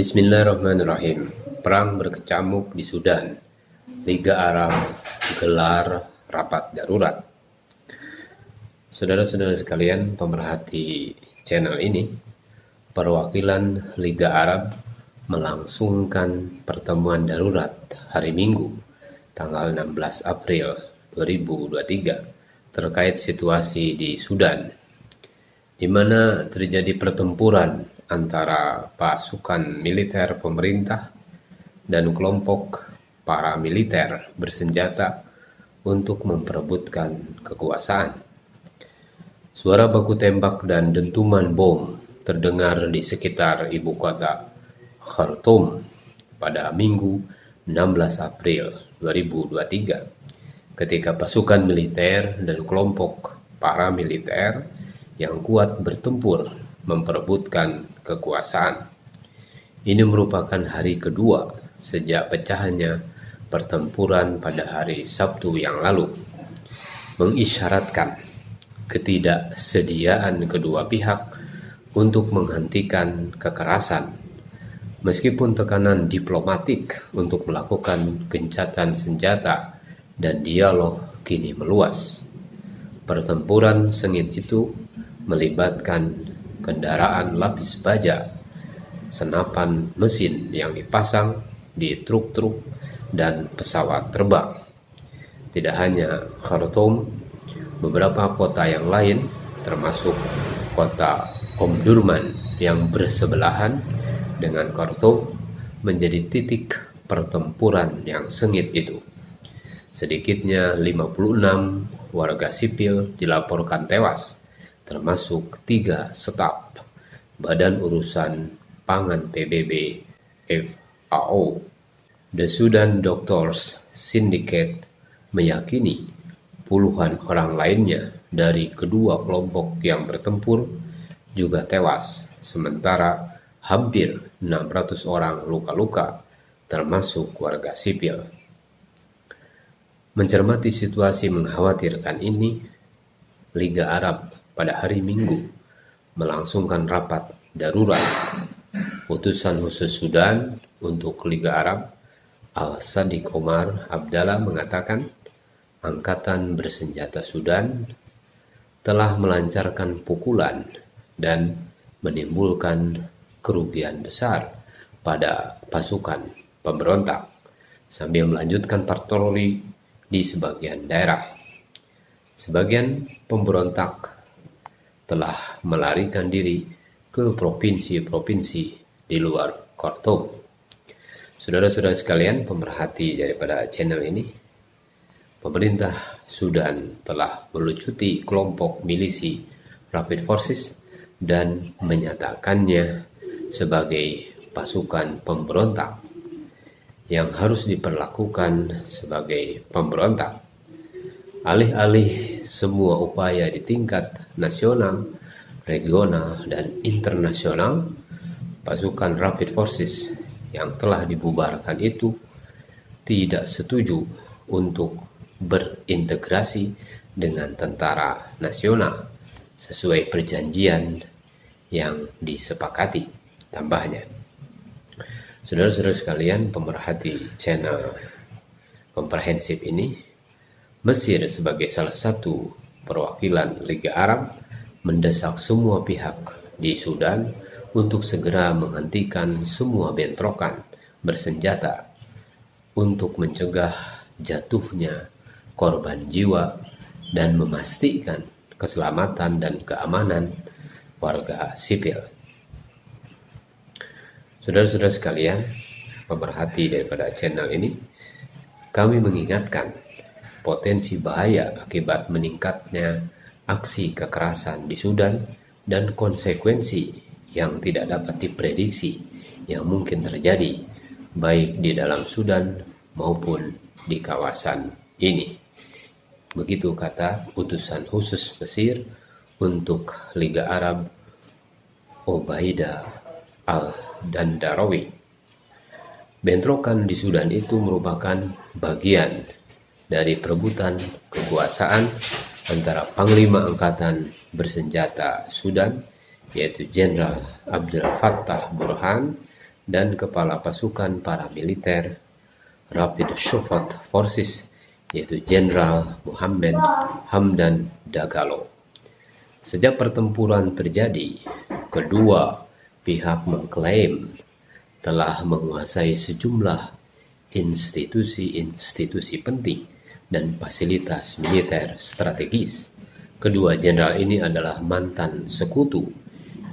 Bismillahirrahmanirrahim. Perang berkecamuk di Sudan. Liga Arab gelar rapat darurat. Saudara-saudara sekalian pemerhati channel ini, perwakilan Liga Arab melangsungkan pertemuan darurat hari Minggu, tanggal 16 April 2023 terkait situasi di Sudan, di mana terjadi pertempuran antara pasukan militer pemerintah dan kelompok paramiliter bersenjata untuk memperebutkan kekuasaan. Suara baku tembak dan dentuman bom terdengar di sekitar ibu kota Khartoum pada Minggu 16 April 2023 ketika pasukan militer dan kelompok paramiliter yang kuat bertempur memperebutkan kekuasaan. Ini merupakan hari kedua sejak pecahnya pertempuran pada hari Sabtu yang lalu, mengisyaratkan ketidaksediaan kedua pihak untuk menghentikan kekerasan, meskipun tekanan diplomatik untuk melakukan gencatan senjata dan dialog kini meluas. Pertempuran sengit itu melibatkan kendaraan lapis baja, senapan mesin yang dipasang di truk-truk dan pesawat terbang. Tidak hanya Khartoum, beberapa kota yang lain termasuk kota Omdurman yang bersebelahan dengan Khartoum menjadi titik pertempuran yang sengit itu. Sedikitnya 56 warga sipil dilaporkan tewas, termasuk 3 staf Badan Urusan Pangan PBB FAO. The Sudan Doctors Syndicate meyakini puluhan orang lainnya dari kedua kelompok yang bertempur juga tewas, sementara hampir 600 orang luka-luka, termasuk warga sipil. Mencermati situasi mengkhawatirkan ini, Liga Arab pada hari Minggu melangsungkan rapat darurat. Utusan khusus Sudan untuk Liga Arab, Al-Sadiq Omar Abdallah, mengatakan Angkatan Bersenjata Sudan telah melancarkan pukulan dan menimbulkan kerugian besar pada pasukan pemberontak sambil melanjutkan patroli di sebagian daerah. Sebagian pemberontak telah melarikan diri ke provinsi-provinsi di luar Khartoum. Saudara-saudara sekalian pemerhati daripada channel ini, pemerintah Sudan telah melucuti kelompok milisi Rapid Forces dan menyatakannya sebagai pasukan pemberontak yang harus diperlakukan sebagai pemberontak. Alih-alih semua upaya di tingkat nasional, regional, dan internasional, pasukan Rapid Forces yang telah dibubarkan itu tidak setuju untuk berintegrasi dengan tentara nasional sesuai perjanjian yang disepakati, tambahnya. Saudara-saudara sekalian pemerhati channel komprehensif ini, Mesir sebagai salah satu perwakilan Liga Arab mendesak semua pihak di Sudan untuk segera menghentikan semua bentrokan bersenjata untuk mencegah jatuhnya korban jiwa dan memastikan keselamatan dan keamanan warga sipil. Saudara-saudara sekalian pemerhati daripada channel ini, kami mengingatkan potensi bahaya akibat meningkatnya aksi kekerasan di Sudan dan konsekuensi yang tidak dapat diprediksi yang mungkin terjadi baik di dalam Sudan maupun di kawasan ini. Begitu kata utusan khusus Mesir untuk Liga Arab, Obaidah Al-Dandarawi. Bentrokan di Sudan itu merupakan bagian dari perebutan kekuasaan antara Panglima Angkatan Bersenjata Sudan, yaitu Jenderal Abdel Fattah Burhan, dan Kepala Pasukan Paramiliter Rapid Support Forces, yaitu Jenderal Muhammad Hamdan Dagalo. Sejak pertempuran terjadi, kedua pihak mengklaim telah menguasai sejumlah institusi-institusi penting dan fasilitas militer strategis. Kedua jenderal ini adalah mantan sekutu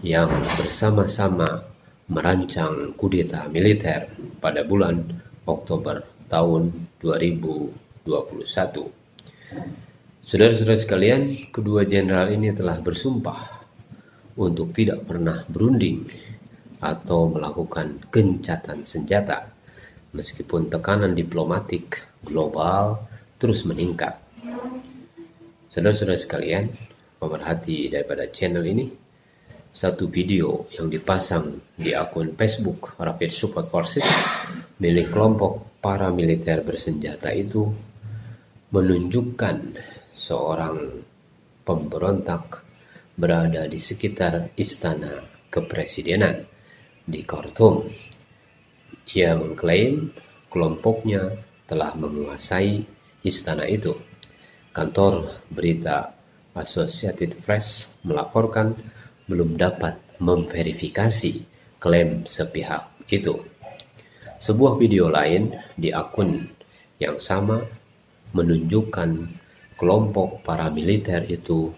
yang bersama-sama merancang kudeta militer pada bulan Oktober tahun 2021. Saudara-saudara sekalian, kedua jenderal ini telah bersumpah untuk tidak pernah berunding atau melakukan gencatan senjata meskipun tekanan diplomatik global terus meningkat. Saudara-saudara sekalian, pemerhati daripada channel ini, satu video yang dipasang di akun Facebook Rapid Support Forces milik kelompok paramiliter bersenjata itu menunjukkan seorang pemberontak berada di sekitar istana kepresidenan di Khartoum. Ia mengklaim kelompoknya telah menguasai istana itu. Kantor berita Associated Press melaporkan belum dapat memverifikasi klaim sepihak itu. Sebuah video lain di akun yang sama menunjukkan kelompok paramiliter itu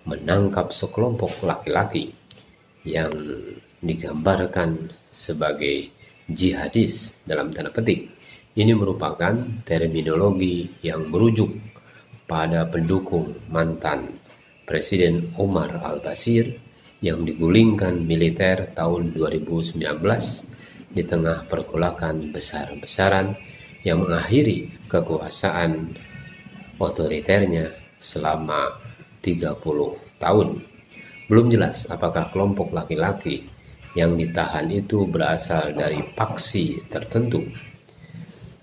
menangkap sekelompok laki-laki yang digambarkan sebagai jihadis dalam tanda petik. Ini merupakan terminologi yang merujuk pada pendukung mantan Presiden Omar al-Bashir yang digulingkan militer tahun 2019 di tengah pergolakan besar-besaran yang mengakhiri kekuasaan otoriternya selama 30 tahun. Belum jelas apakah kelompok laki-laki yang ditahan itu berasal dari faksi tertentu.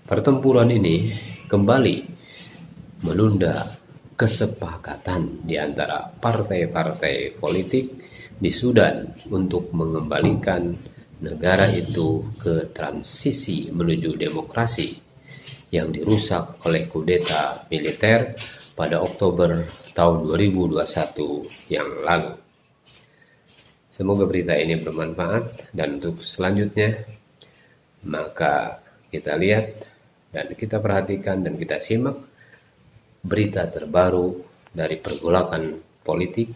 Pertempuran ini kembali menunda kesepakatan di antara partai-partai politik di Sudan untuk mengembalikan negara itu ke transisi menuju demokrasi yang dirusak oleh kudeta militer pada Oktober tahun 2021 yang lalu. Semoga berita ini bermanfaat, dan untuk selanjutnya maka kita lihat dan kita perhatikan dan kita simak berita terbaru dari pergolakan politik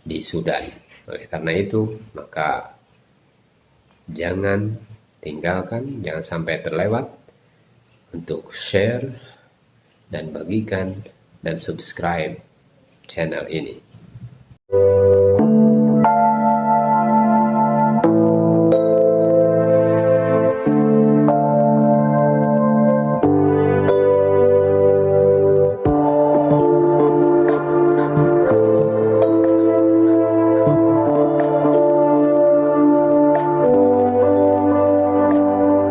di Sudan. Oleh karena itu, maka jangan tinggalkan, jangan sampai terlewat untuk share dan bagikan dan subscribe channel ini.